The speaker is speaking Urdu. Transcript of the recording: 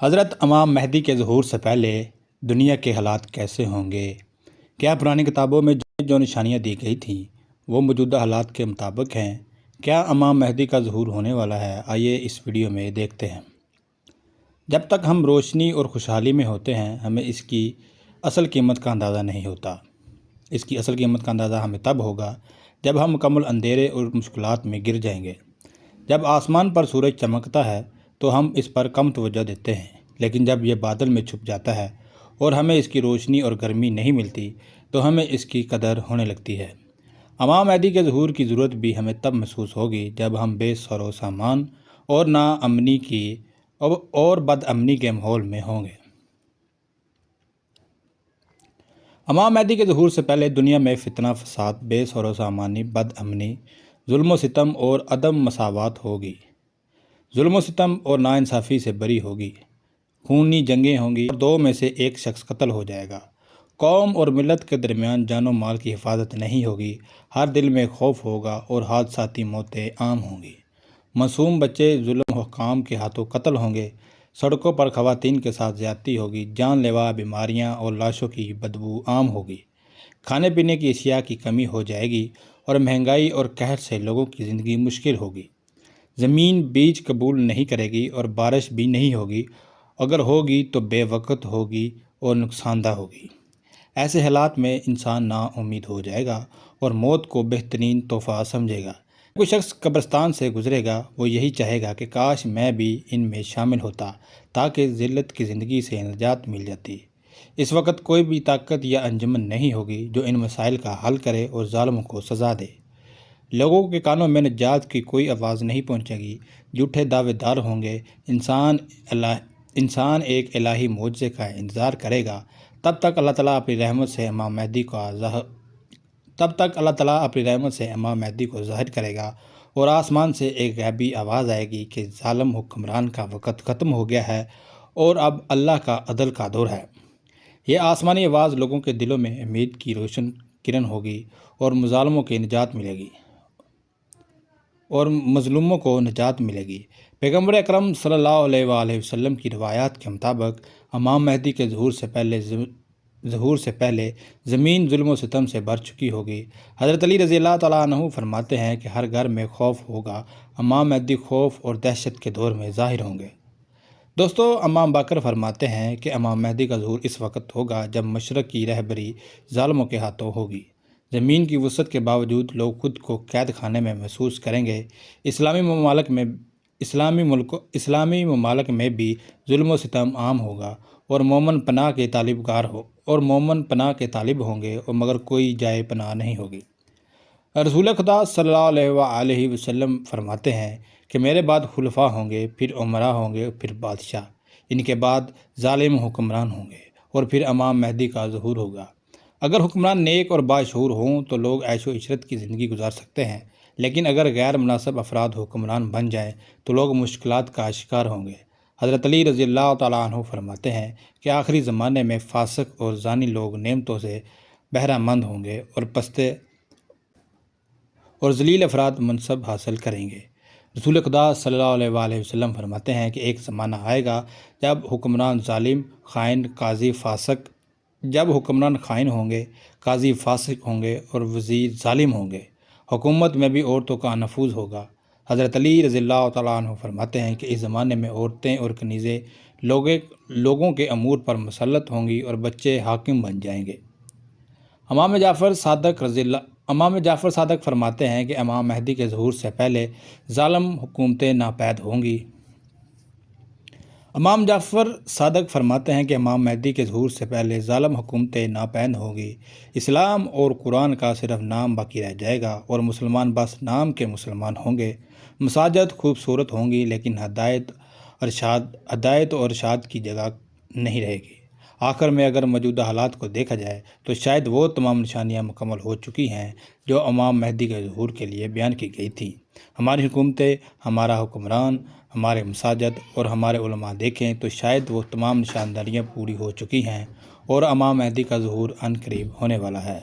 حضرت امام مہدی کے ظہور سے پہلے دنیا کے حالات کیسے ہوں گے؟ کیا پرانی کتابوں میں جو نشانیاں دی گئی تھیں وہ موجودہ حالات کے مطابق ہیں؟ کیا امام مہدی کا ظہور ہونے والا ہے؟ آئیے اس ویڈیو میں دیکھتے ہیں۔ جب تک ہم روشنی اور خوشحالی میں ہوتے ہیں ہمیں اس کی اصل قیمت کا اندازہ نہیں ہوتا۔ اس کی اصل قیمت کا اندازہ ہمیں تب ہوگا جب ہم مکمل اندھیرے اور مشکلات میں گر جائیں گے۔ جب آسمان پر سورج چمکتا ہے تو ہم اس پر کم توجہ دیتے ہیں، لیکن جب یہ بادل میں چھپ جاتا ہے اور ہمیں اس کی روشنی اور گرمی نہیں ملتی تو ہمیں اس کی قدر ہونے لگتی ہے۔ امام مہدی کے ظہور کی ضرورت بھی ہمیں تب محسوس ہوگی جب ہم بے سر و سامان اور ناامنی کی اور بد امنی کے ماحول میں ہوں گے۔ امام مہدی کے ظہور سے پہلے دنیا میں فتنہ فساد، بے سر و سامانی، بد امنی، ظلم و ستم اور عدم مساوات ہوگی۔ ظلم و ستم اور ناانصافی سے بری ہوگی، خونی جنگیں ہوں گی اور دو میں سے ایک شخص قتل ہو جائے گا۔ قوم اور ملت کے درمیان جان و مال کی حفاظت نہیں ہوگی، ہر دل میں خوف ہوگا اور حادثاتی موتیں عام ہوں گی۔ معصوم بچے ظلم حکام کے ہاتھوں قتل ہوں گے، سڑکوں پر خواتین کے ساتھ زیادتی ہوگی، جان لیوا بیماریاں اور لاشوں کی بدبو عام ہوگی، کھانے پینے کی اشیاء کی کمی ہو جائے گی اور مہنگائی اور قہر سے لوگوں کی زندگی مشکل ہوگی۔ زمین بیج قبول نہیں کرے گی اور بارش بھی نہیں ہوگی، اگر ہوگی تو بے وقت ہوگی اور نقصان دہ ہوگی۔ ایسے حالات میں انسان نا امید ہو جائے گا اور موت کو بہترین تحفہ سمجھے گا۔ کوئی شخص قبرستان سے گزرے گا وہ یہی چاہے گا کہ کاش میں بھی ان میں شامل ہوتا تاکہ ذلت کی زندگی سے نجات مل جاتی۔ اس وقت کوئی بھی طاقت یا انجمن نہیں ہوگی جو ان مسائل کا حل کرے اور ظالموں کو سزا دے۔ لوگوں کے کانوں میں نجات کی کوئی آواز نہیں پہنچے گی، جھوٹے دعوے دار ہوں گے۔ انسان ایک الہی معجزے کا انتظار کرے گا۔ تب تک اللہ تعالیٰ اپنی رحمت سے امام مہدی کو ظاہر کرے گا اور آسمان سے ایک غیبی آواز آئے گی کہ ظالم حکمران کا وقت ختم ہو گیا ہے اور اب اللہ کا عدل کا دور ہے۔ یہ آسمانی آواز لوگوں کے دلوں میں امید کی روشن کرن ہوگی اور مظلوموں کو نجات ملے گی۔ پیغمبر اکرم صلی اللہ علیہ وآلہ وسلم کی روایات کے مطابق امام مہدی کے ظہور سے پہلے زمین ظلم و ستم سے بھر چکی ہوگی۔ حضرت علی رضی اللہ تعالیٰ عنہ فرماتے ہیں کہ ہر گھر میں خوف ہوگا۔ امام مہدی خوف اور دہشت کے دور میں ظاہر ہوں گے۔ دوستو، امام باقر فرماتے ہیں کہ امام مہدی کا ظہور اس وقت ہوگا جب مشرق کی رہبری ظالموں کے ہاتھوں ہوگی۔ زمین کی وسعت کے باوجود لوگ خود کو قید خانے میں محسوس کریں گے۔ اسلامی ممالک میں بھی ظلم و ستم عام ہوگا اور مومن پناہ کے طالب ہوں گے مگر کوئی جائے پناہ نہیں ہوگی۔ رسول خدا صلی اللہ علیہ وآلہ وسلم فرماتے ہیں کہ میرے بعد خلفاء ہوں گے، پھر امراء ہوں گے، پھر بادشاہ، ان کے بعد ظالم حکمران ہوں گے اور پھر امام مہدی کا ظہور ہوگا۔ اگر حکمران نیک اور باشعور ہوں تو لوگ عیش و عشرت کی زندگی گزار سکتے ہیں، لیکن اگر غیر مناسب افراد حکمران بن جائیں تو لوگ مشکلات کا شکار ہوں گے۔ حضرت علی رضی اللہ تعالیٰ عنہ فرماتے ہیں کہ آخری زمانے میں فاسق اور زانی لوگ نعمتوں سے بہرہ مند ہوں گے اور پستے اور ذلیل افراد منصب حاصل کریں گے۔ رسول خدا صلی اللہ علیہ وآلہ وسلم فرماتے ہیں کہ ایک زمانہ آئے گا جب حکمران ظالم، خائن، خائن ہوں گے، قاضی فاسق ہوں گے اور وزیر ظالم ہوں گے۔ حکومت میں بھی عورتوں کا نفوذ ہوگا۔ حضرت علی رضی اللہ تعالیٰ عنہ فرماتے ہیں کہ اس زمانے میں عورتیں اور کنیزیں لوگوں کے امور پر مسلط ہوں گی اور بچے حاکم بن جائیں گے۔ امام جعفر صادق فرماتے ہیں کہ امام مہدی کے ظہور سے پہلے ظالم حکومتیں ناپید ہوں گی۔ امام جعفر صادق فرماتے ہیں کہ امام مہدی کے ظہور سے پہلے ظالم حکومتیں ناپید ہوں گی۔ اسلام اور قرآن کا صرف نام باقی رہ جائے گا اور مسلمان بس نام کے مسلمان ہوں گے۔ مساجد خوبصورت ہوں گی لیکن ہدایت و ارشاد کی جگہ نہیں رہے گی۔ آخر میں اگر موجودہ حالات کو دیکھا جائے تو شاید وہ تمام نشانیاں مکمل ہو چکی ہیں جو امام مہدی کے ظہور کے لیے بیان کی گئی تھیں۔ ہماری حکومتیں، ہمارا حکمران، ہمارے مساجد اور ہمارے علماء دیکھیں تو شاید وہ تمام نشانداریاں پوری ہو چکی ہیں اور امام مہدی کا ظہور عنقریب ہونے والا ہے۔